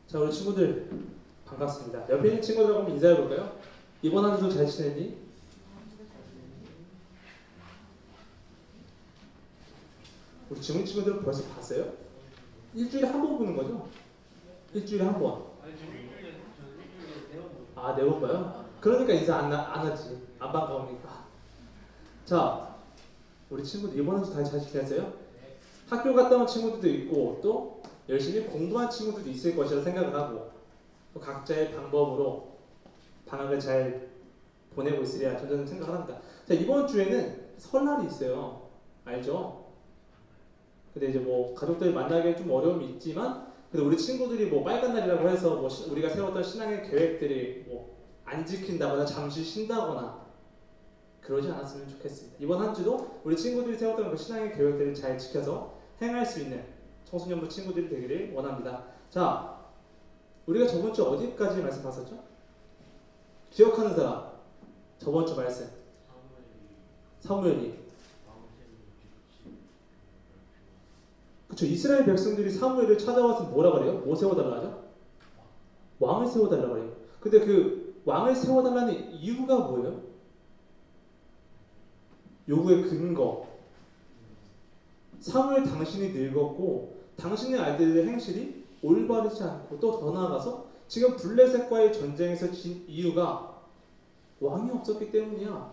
자, 우리 친구들 반갑습니다. 옆에 있는 친구들하고 한번 인사해 볼까요? 이번 한 주도 잘 지냈니? 우리 지문 친구들 벌써 봤어요? 일주일에 한 번 보는 거죠? 일주일에 한 번. 아, 네 번 봐요? 그러니까 인사 안 하지. 안 반가우니까. 자, 우리 친구들 이번 한 주 다 잘 지냈어요? 학교 갔다 온 친구들도 있고 또 열심히 공부한 친구들도 있을 것이라 생각을 하고 또 각자의 방법으로 방학을 잘 보내고 있으리라 저는 생각을 합니다. 자, 이번 주에는 설날이 있어요. 알죠? 근데 이제 뭐 가족들 만나기엔 좀 어려움이 있지만 근데 우리 친구들이 뭐 빨간 날이라고 해서 뭐 우리가 세웠던 신앙의 계획들이 뭐 안 지킨다거나 잠시 쉰다거나 그러지 않았으면 좋겠습니다. 이번 한 주도 우리 친구들이 세웠던 그 신앙의 계획들을 잘 지켜서 행할 수 있는 청소년부 친구들이 되기를 원합니다. 자, 우리가 저번 주 어디까지 말씀 봤었죠? 기억하는 사람. 저번 주 말씀. 사무엘이. 그쵸. 이스라엘 백성들이 사무엘을 찾아와서 뭐라 그래요? 뭐 세워달라 하죠? 왕을 세워달라 그래요. 근데 그 왕을 세워달라는 이유가 뭐예요? 요구의 근거. 사무엘 당신이 늙었고 당신의 아들들의 행실이 올바르지 않고 또 더 나아가서 지금 블레셋과의 전쟁에서 진 이유가 왕이 없었기 때문이야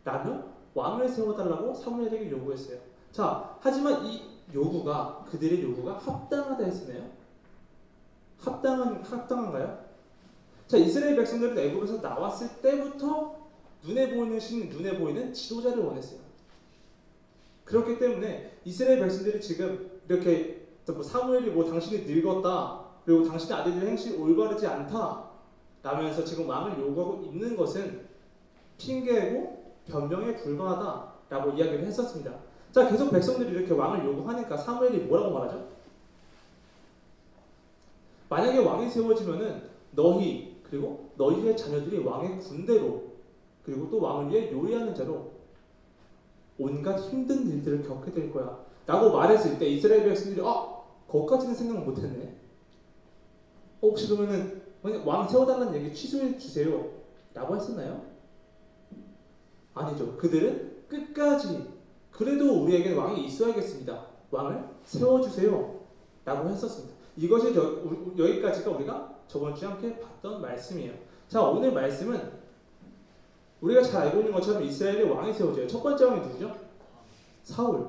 라며 왕을 세워달라고 사무엘에게 요구했어요. 자, 하지만 이 요구가 그들의 요구가 합당하다 했으나요? 합당한가요? 자, 이스라엘 백성들은 애굽에서 나왔을 때부터 눈에 보이는 지도자를 원했어요. 그렇기 때문에 이스라엘 백성들이 지금 이렇게 사무엘이 뭐 당신이 늙었다 그리고 당신의 아들들의 행실이 올바르지 않다 라면서 지금 왕을 요구하고 있는 것은 핑계고 변명에 불과하다 라고 이야기를 했었습니다. 자, 계속 백성들이 이렇게 왕을 요구하니까 사무엘이 뭐라고 말하죠? 만약에 왕이 세워지면은 너희 그리고 너희의 자녀들이 왕의 군대로 그리고 또 왕을 위해 요리하는 자로 온갖 힘든 일들을 겪게 될 거야 라고 말했을 때 이스라엘 백성들이 거기까지는 생각 못했네. 혹시 그러면은 왕 세워달라는 얘기 취소해 주세요 라고 했었나요? 아니죠. 그들은 끝까지 그래도 우리에게 왕이 있어야겠습니다. 왕을 세워주세요 라고 했었습니다. 이것이 여기까지가 우리가 저번 주에 함께 봤던 말씀이에요. 자, 오늘 말씀은 우리가 잘 알고 있는 것처럼 이스라엘의 왕이 세워져요. 첫 번째 왕이 누구죠? 사울.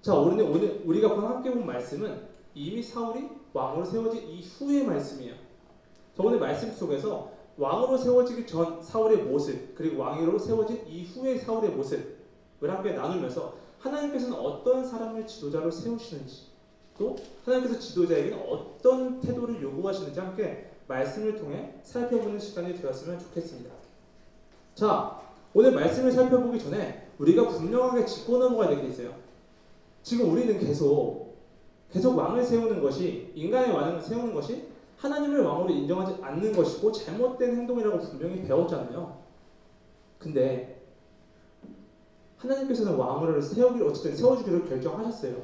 자, 오늘 우리가 함께 본 말씀은 이미 사울이 왕으로 세워진 이후의 말씀이에요. 저번에 말씀 속에서 왕으로 세워지기 전 사울의 모습 그리고 왕으로 세워진 이후의 사울의 모습을 함께 나누면서 하나님께서는 어떤 사람을 지도자로 세우시는지 또 하나님께서 지도자에게는 어떤 태도를 요구하시는지 함께 말씀을 통해 살펴보는 시간이 되었으면 좋겠습니다. 자, 오늘 말씀을 살펴보기 전에 우리가 분명하게 짚고 넘어가야 될 게 있어요. 지금 우리는 계속 왕을 세우는 것이 인간의 왕을 세우는 것이 하나님을 왕으로 인정하지 않는 것이고 잘못된 행동이라고 분명히 배웠잖아요. 근데 하나님께서는 왕을 어쨌든 세워주기로 결정하셨어요.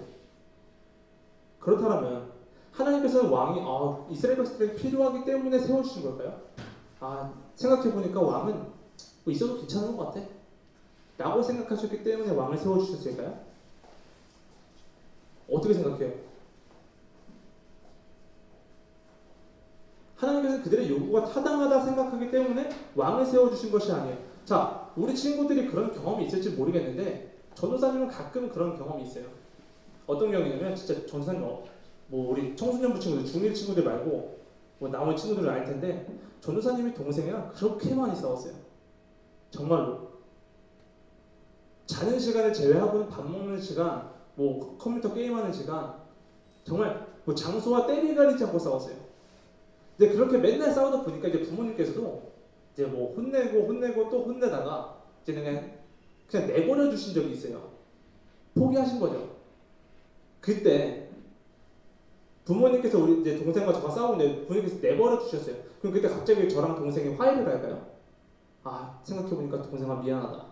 그렇다면 하나님께서는 왕이 이스라엘 백성들이 필요하기 때문에 세워주신 걸까요? 생각해보니까 왕은 뭐 있어도 괜찮은 것 같아 라고 생각하셨기 때문에 왕을 세워주셨을까요? 어떻게 생각해요? 하나님께서는 그들의 요구가 타당하다 생각하기 때문에 왕을 세워주신 것이 아니에요. 자, 우리 친구들이 그런 경험이 있을지 모르겠는데 전도사님은 가끔 그런 경험이 있어요. 어떤 경우냐면 진짜 전도사님 뭐 우리 청소년부 친구들, 중1 친구들 말고 뭐 나머지 친구들을 알 텐데 전도사님이 동생이랑 그렇게 많이 싸웠어요. 정말로. 자는 시간을 제외하고는 밥 먹는 시간, 뭐 컴퓨터 게임하는 시간 정말 뭐 장소와 때를 가리지 않고 싸웠어요. 근데 그렇게 맨날 싸우다 보니까 이제 부모님께서도 이제 뭐 혼내고 또 혼내다가 이제 그냥 내버려 주신 적이 있어요. 포기하신 거죠. 그때 부모님께서 우리 이제 동생과 저가 싸우는데 부모님께서 내버려 주셨어요. 그럼 그때 갑자기 저랑 동생이 화해를 할까요? 생각해보니까 동생아 미안하다.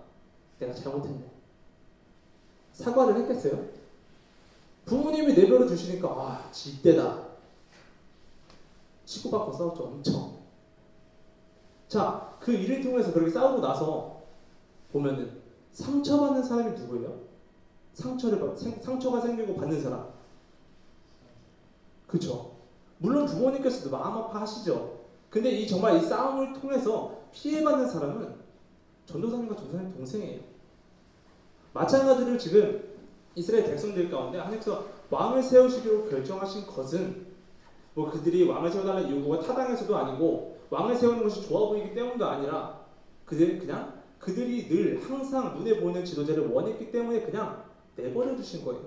내가 잘못했네. 사과를 했겠어요? 부모님이 내버려 주시니까 지 이때다 치고받고 싸웠죠. 엄청. 자, 그 일을 통해서 그렇게 싸우고 나서 보면은 상처받는 사람이 누구예요? 상처가 생기고 받는 사람. 그쵸? 물론 부모님께서도 마음 아파하시죠. 근데 정말 이 싸움을 통해서 피해받는 사람은 전도사님과 전도사님 동생이에요. 마찬가지로 지금 이스라엘 백성들 가운데 하나님께서 왕을 세우시기로 결정하신 것은 뭐 그들이 왕을 세워달라는 요구가 타당해서도 아니고 왕을 세우는 것이 좋아 보이기 때문도 아니라 그냥 그들이 늘 항상 눈에 보이는 지도자를 원했기 때문에 그냥 내버려 두신 거예요.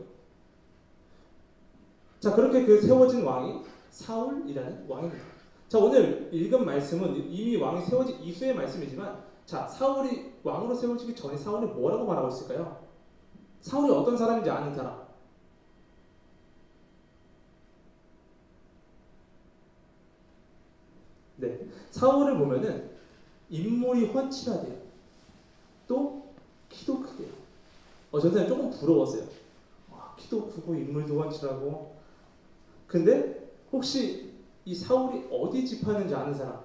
자, 그렇게 그 세워진 왕이 사울이라는 왕입니다. 자, 오늘 읽은 말씀은 이미 왕이 세워진 이후의 말씀이지만, 자, 사울이 왕으로 세워지기 전에 사울이 뭐라고 말하고 있을까요? 사울이 어떤 사람인지 아는 사람? 네, 사울을 보면은 인물이 훤칠하대요. 또 키도 크대요. 저는 조금 부러웠어요. 키도 크고 인물도 훤칠하고. 근데 혹시 이 사울이 어디 집하는지 아는 사람?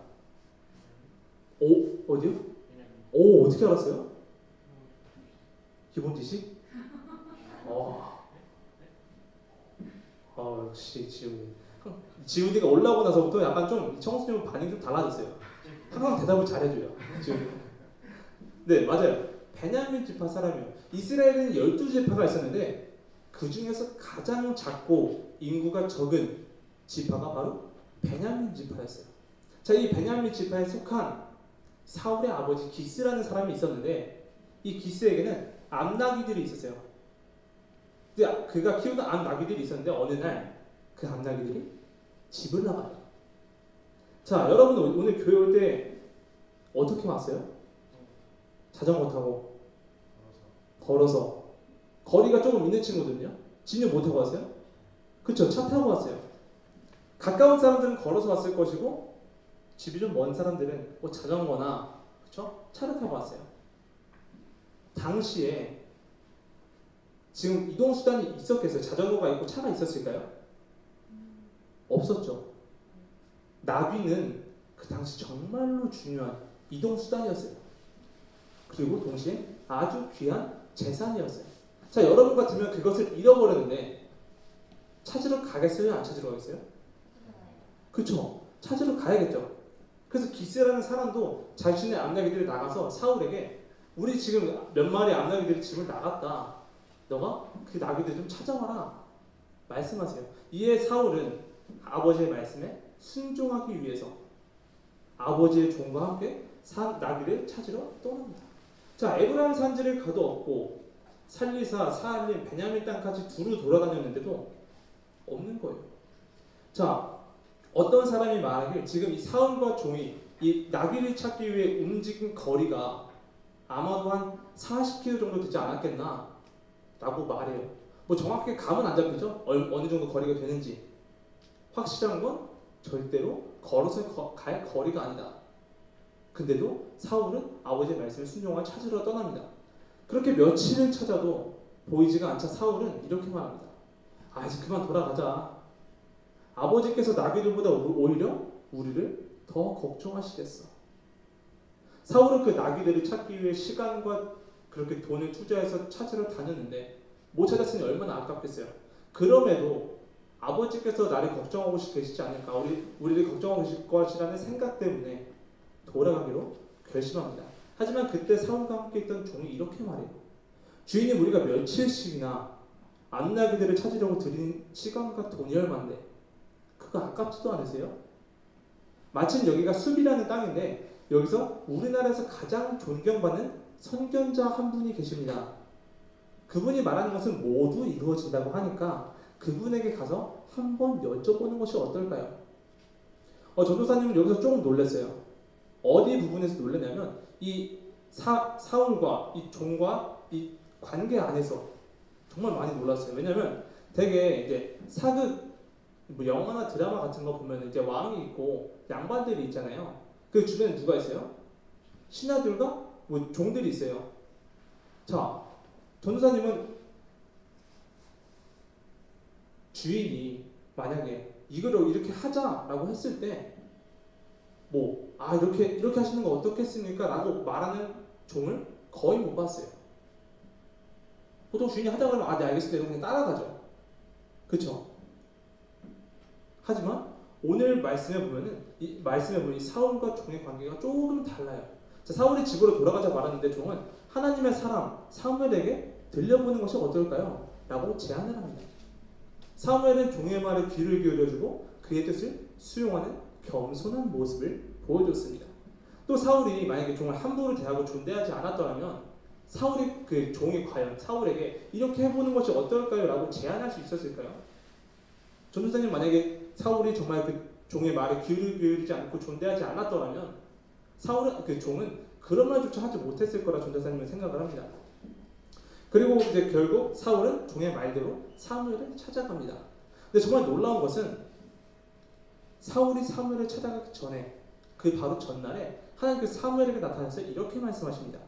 어디요? 어떻게 알았어요? 기본 지식? 역시 지훈이가 올라오고 나서부터 약간 좀 청소년 반응이 좀 달라졌어요. 항상 대답을 잘해줘요. 지훈이. 네, 맞아요. 베냐민 지파 사람이에요. 이스라엘에는 12지파가 있었는데 그 중에서 가장 작고 인구가 적은 지파가 바로 베냐민 지파였어요. 자, 이 베냐민 지파에 속한 사울의 아버지 기스라는 사람이 있었는데 이 기스에게는 암나기들이 있었어요. 근데 그가 키우던 암나기들이 있었는데 어느 날 그 암나기들이 집을 나가요. 자, 여러분 오늘 교회 올 때 어떻게 왔어요? 자전거 타고 걸어서. 거리가 조금 있는 친구들은요? 집을 못 타고 왔어요? 그쵸, 차 타고 왔어요. 가까운 사람들은 걸어서 왔을 것이고 집이 좀 먼 사람들은 뭐 자전거나 그쵸? 차를 타고 왔어요. 당시에 지금 이동수단이 있었겠어요? 자전거가 있고 차가 있었을까요? 없었죠. 나귀는 그 당시 정말로 중요한 이동수단이었어요. 그리고 동시에 아주 귀한 재산이었어요. 자, 여러분 같으면 그것을 잃어버렸는데 찾으러 가겠어요? 안 찾으러 가겠어요? 그쵸? 찾으러 가야겠죠. 그래서 기스라는 사람도 자신의 암나기들이 나가서 사울에게 우리 지금 몇 마리 암나기들이 집을 나갔다. 너가 그 나귀들 좀 찾아와라. 말씀하세요. 이에 사울은 아버지의 말씀에 순종하기 위해서 아버지의 종과 함께 나귀를 찾으러 떠납니다. 자, 에브라임 산지를 거두었고 살리사, 사알림, 베냐민 땅까지 두루 돌아다녔는데도 없는 거예요. 자, 어떤 사람이 말하길 지금 이 사울과 종이 이 나귀를 찾기 위해 움직인 거리가 아마도 한 40km 정도 되지 않았겠나 라고 말해요. 뭐 정확하게 감은 안 잡히죠? 어느 정도 거리가 되는지. 확실한 건 절대로 걸어서 갈 거리가 아니다. 근데도 사울은 아버지의 말씀에 순종하여 찾으러 떠납니다. 그렇게 며칠을 찾아도 보이지가 않자 사울은 이렇게 말합니다. 이제 그만 돌아가자. 아버지께서 나귀들보다 오히려 우리를 더 걱정하시겠어. 사울은 그 나귀들을 찾기 위해 시간과 그렇게 돈을 투자해서 찾으러 다녔는데 못 찾았으니 얼마나 아깝겠어요. 그럼에도 아버지께서 나를 걱정하고 계시지 않을까, 우리를 걱정하고 계실 것이라는 생각 때문에 돌아가기로 결심합니다. 하지만 그때 사울과 함께 있던 종이 이렇게 말해요. 주인님, 우리가 며칠씩이나 암나귀들을 찾으려고 들인 시간과 돈이 얼만데 그거 아깝지도 않으세요? 마침 여기가 숲이라는 땅인데 여기서 우리나라에서 가장 존경받는 선견자 한 분이 계십니다. 그분이 말하는 것은 모두 이루어진다고 하니까 그분에게 가서 한번 여쭤보는 것이 어떨까요? 전도사님은 여기서 조금 놀랐어요. 어디 부분에서 놀랐냐면 이 사울과 이 종과 이 관계 안에서 정말 많이 놀랐어요. 왜냐하면 되게 이제 사극 뭐 영화나 드라마 같은 거 보면 이제 왕이 있고 양반들이 있잖아요. 그 주변에 누가 있어요? 신하들과 뭐 종들이 있어요. 자, 전도사님은 주인이 만약에 이거를 이렇게 하자라고 했을 때 이렇게 하시는 거 어떻겠습니까? 라고 말하는 종을 거의 못 봤어요. 보통 주인이 하자 그러면 네 알겠습니다. 그냥 따라가죠. 그쵸? 하지만 오늘 말씀에 보면 이 사울과 종의 관계가 조금 달라요. 자, 사울이 집으로 돌아가자 말았는데 종은 하나님의 사람 사무엘에게 들려보는 것이 어떨까요? 라고 제안을 합니다. 사무엘은 종의 말에 귀를 기울여주고 그의 뜻을 수용하는 겸손한 모습을 보여줬습니다. 또 사울이 만약에 종을 함부로 대하고 존대하지 않았더라면 사울이 그 종이 과연 사울에게 이렇게 해보는 것이 어떨까요? 라고 제안할 수 있었을까요? 전도사님 만약에 사울이 정말 그 종의 말에 귀를 기울이지 않고 존대하지 않았더라면 그 종은 그런 말조차 하지 못했을 거라 전도사님은 생각을 합니다. 그리고 이제 결국 사울은 종의 말대로 사무엘을 찾아갑니다. 근데 정말 놀라운 것은 사울이 사무엘을 찾아가기 전에 그 바로 전날에 하나님께서 사무엘에게 나타나서 이렇게 말씀하십니다.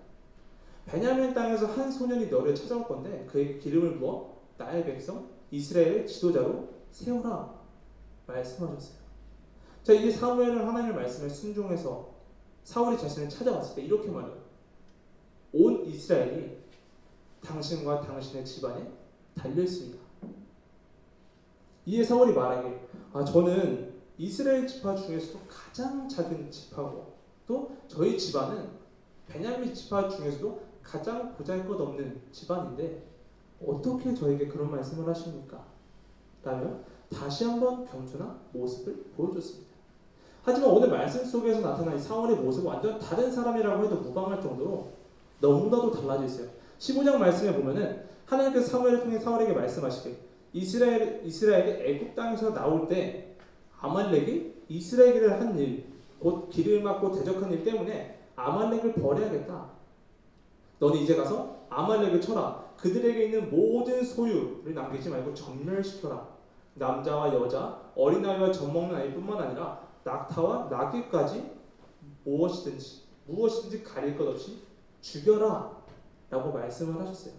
베냐민 땅에서 한 소년이 너를 찾아올 건데 그에게 기름을 부어 나의 백성 이스라엘의 지도자로 세우라 말씀하셨어요. 자, 이게 사무엘은 하나님의 말씀에 순종해서 사울이 자신을 찾아왔을 때 이렇게 말해요. 온 이스라엘이 당신과 당신의 집안에 달려있습니다. 이에 사울이 말하기에 저는 이스라엘 지파 중에서도 가장 작은 지파고 또 저희 집안은 베냐민 지파 중에서도 가장 보잘것없는 집안인데 어떻게 저에게 그런 말씀을 하십니까? 라며 다시 한번 겸손한 모습을 보여줬습니다. 하지만 오늘 말씀 속에서 나타난 사울의 모습은 완전 다른 사람이라고 해도 무방할 정도로 너무나도 달라져 있어요. 15장 말씀에 보면은 하나님께서 사무엘을 통해 사울에게 말씀하시길 이스라엘이 애굽 땅에서 나올 때 아말렉이 이스라엘을 한 일, 곧 길을 막고 대적한 일 때문에 아말렉을 버려야겠다. 너는 이제 가서 아말렉을 쳐라. 그들에게 있는 모든 소유를 남기지 말고 전멸시켜라. 남자와 여자, 어린아이와 젖먹는 아이뿐만 아니라 낙타와 나귀까지 무엇이든지 가릴 것 없이 죽여라 라고 말씀을 하셨어요.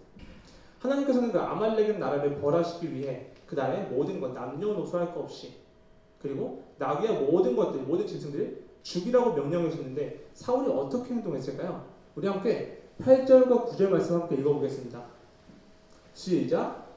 하나님께서는 그 아말렉의 나라를 벌하시기 위해 그 나라의 모든 것 남녀노소 할 것 없이 그리고 나귀의 모든 것들 모든 짐승들을 죽이라고 명령하셨는데 사울이 어떻게 행동했을까요? 우리 함께 8절과 9절 말씀 함께 읽어보겠습니다. 시작.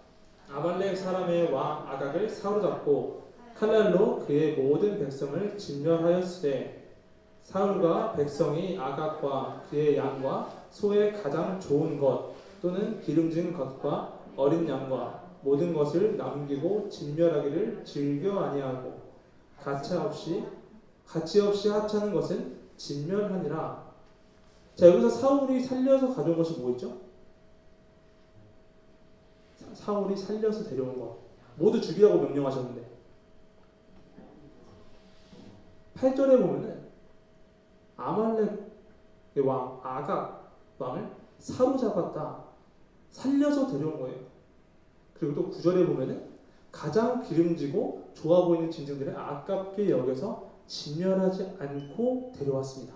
아말렉 사람의 왕 아각을 사로잡고 칼날로 그의 모든 백성을 진멸하였으되 사울과 백성이 아각과 그의 양과 소의 가장 좋은 것 또는 기름진 것과 어린 양과 모든 것을 남기고 진멸하기를 즐겨 아니하고 가치 없이 하찮은 것은 진멸하니라. 자, 여기서 사울이 살려서 가져온 것이 뭐였죠? 사울이 살려서 데려온 것 모두 죽이라고 명령하셨는데 8절에 보면은 아말렉의 왕 아각 왕을 사로잡았다. 살려서 데려온 거예요. 그리고 또 9절에 보면은 가장 기름지고 좋아 보이는 짐승들을 아깝게 여겨서 진멸하지 않고 데려왔습니다.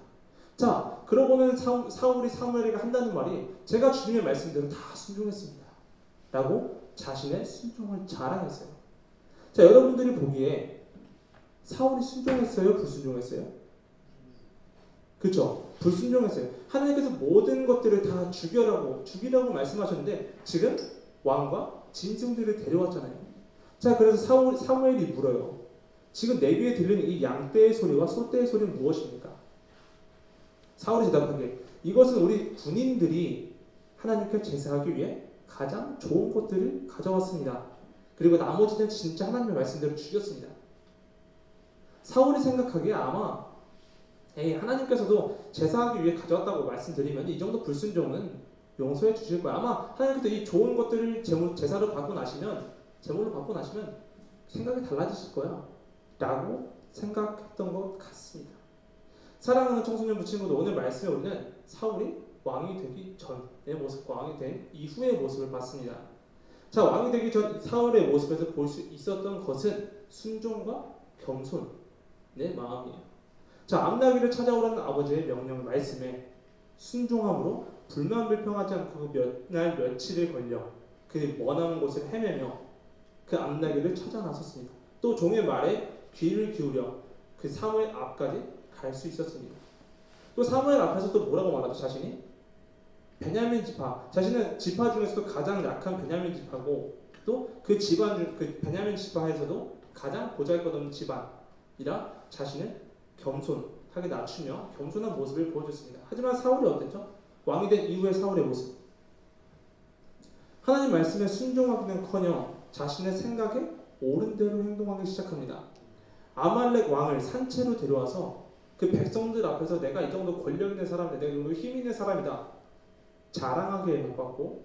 자, 그러고는 사울이 사무엘에게 한다는 말이 제가 주님의 말씀대로 다 순종했습니다. 라고 자신의 순종을 자랑했어요. 자, 여러분들이 보기에 사울이 순종했어요? 불순종했어요? 그렇죠? 불순종했어요. 하나님께서 모든 것들을 다 죽이라고 말씀하셨는데 지금 왕과 짐승들을 데려왔잖아요. 자, 그래서 사무엘이 물어요. 지금 내 귀에 들리는 이 양떼의 소리와 소떼의 소리는 무엇입니까? 사울이 대답하기에 이것은 우리 군인들이 하나님께 제사하기 위해 가장 좋은 것들을 가져왔습니다. 그리고 나머지는 진짜 하나님의 말씀대로 죽였습니다. 사울이 생각하기에 아마 하나님께서도 제사하기 위해 가져왔다고 말씀드리면 이 정도 불순종은 용서해 주실 거야. 아마 하나님께서 이 좋은 것들을 제사로 받고 나시면 제물로 받고 나시면 생각이 달라지실 거야 라고 생각했던 것 같습니다. 사랑하는 청소년 부친구도 오늘 말씀에 우리는 사울이 왕이 되기 전의 모습과 왕이 된 이후의 모습을 봤습니다. 자, 왕이 되기 전 사울의 모습에서 볼 수 있었던 것은 순종과 겸손의 마음이에요. 자, 암나귀를 찾아오라는 아버지의 명령 말씀에 순종함으로 불만불평하지 않고 몇 날 며칠을 걸려 그 먼 곳을 헤매며 그 암나귀를 찾아 나섰습니다. 또 종의 말에 귀를 기울여 그 사무엘 앞까지 갈 수 있었습니다. 또 사무엘 앞에서 또 뭐라고 말하죠? 자신이 베냐민 지파, 자신은 지파 중에서도 가장 약한 베냐민 지파고 또 그 집안 중 그 베냐민 지파에서도 가장 보잘것없는 집안이라 자신을 겸손하게 낮추며 겸손한 모습을 보여줬습니다. 하지만 사울이 어땠죠? 왕이 된 이후의 사울의 모습, 하나님 말씀에 순종하기는커녕 자신의 생각에 옳은 대로 행동하기 시작합니다. 아말렉 왕을 산채로 데려와서 그 백성들 앞에서 내가 이 정도 권력 있는 사람이다, 내가 이 정도 힘 있는 사람이다 자랑하게 해봤고,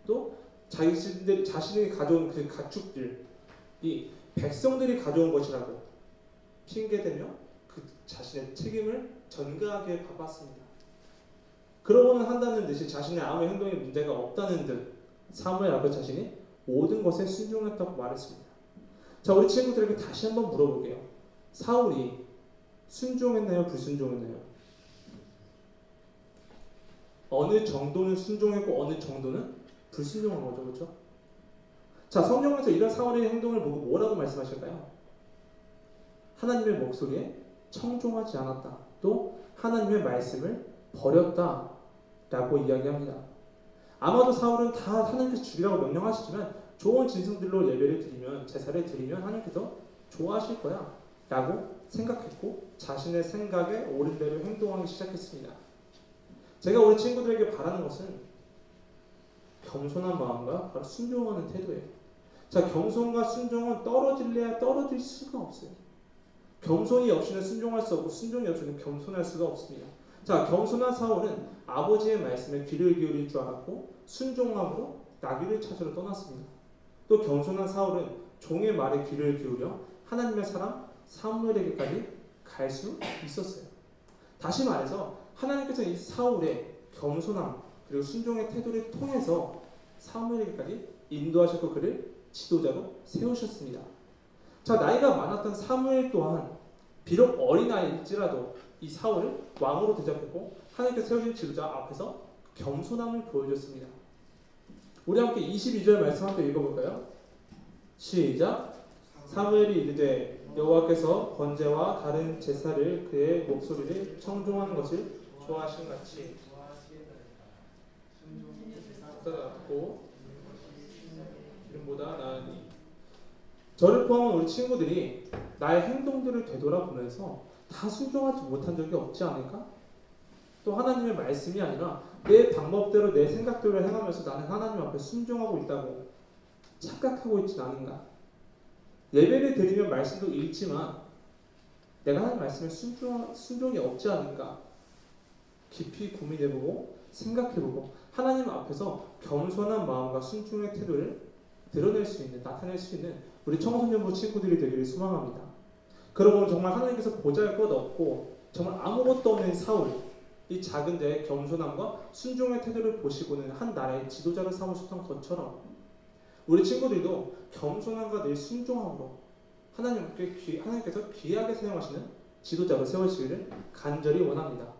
또 자신이 가져온 그 가축들이 백성들이 가져온 것이라고 핑계대며 그 자신의 책임을 전가하게 봐봤습니다. 그러고는 한다는 듯이 자신의 아무 행동에 문제가 없다는 듯 사무엘 앞에 자신이 모든 것에 순종했다고 말했습니다. 자, 우리 친구들에게 다시 한번 물어볼게요. 사울이 순종했나요? 불순종했나요? 어느 정도는 순종했고 어느 정도는 불순종한 거죠. 그렇죠? 자, 성경에서 이런 사울의 행동을 보고 뭐라고 말씀하실까요? 하나님의 목소리에 청종하지 않았다. 또 하나님의 말씀을 버렸다 라고 이야기합니다. 아마도 사울은 다 하나님께서 죽이라고 명령하시지만 좋은 짐승들로 예배를 드리면, 제사를 드리면 하나님께서 좋아하실 거야 라고 생각했고 자신의 생각에 옳은 대로 행동하기 시작했습니다. 제가 우리 친구들에게 바라는 것은 겸손한 마음과 바로 순종하는 태도예요. 자, 겸손과 순종은 떨어질래야 떨어질 수가 없어요. 겸손이 없이는 순종할 수 없고 순종이 없이는 겸손할 수가 없습니다. 자, 겸손한 사울은 아버지의 말씀에 귀를 기울일 줄 알았고 순종함으로 나귀를 찾으러 떠났습니다. 또 겸손한 사울은 종의 말에 귀를 기울여 하나님의 사람 사무엘에게까지 갈 수 있었어요. 다시 말해서 하나님께서 이 사울의 겸손함 그리고 순종의 태도를 통해서 사무엘에게까지 인도하셨고 그를 지도자로 세우셨습니다. 자, 나이가 많았던 사무엘 또한 비록 어린아이일지라도 이 사울을 왕으로 대접했고 하나님께서 세우신 지도자 앞에서 겸손함을 보여줬습니다. 우리 함께 22절 말씀 함께 읽어볼까요? 시작. 사무엘이 이르되 여호와께서 번제와 다른 제사를 그의 목소리를 청종하는 것을 좋아하신 같이 같고 이름보다 나으니. 저를 포함한 우리 친구들이 나의 행동들을 되돌아보면서 다 순종하지 못한 적이 없지 않을까? 또 하나님의 말씀이 아니라 내 방법대로 내 생각대로 행하면서 나는 하나님 앞에 순종하고 있다고 착각하고 있지는 않은가? 예배를 드리면 말씀도 읽지만 내가 하나님 말씀에 순종이 없지 않은가? 깊이 고민해보고 생각해보고 하나님 앞에서 겸손한 마음과 순종의 태도를 드러낼 수 있는, 나타낼 수 있는 우리 청소년부 친구들이 되기를 소망합니다. 그러면 정말 하나님께서 보잘것없고 정말 아무것도 없는 사울, 이 작은 자의 겸손함과 순종의 태도를 보시고는 한 나라의 지도자를 삼으셨던 것처럼 우리 친구들도 겸손함과 늘 순종함으로 하나님께서 귀하게 사용하시는 지도자로 세워지기를 간절히 원합니다.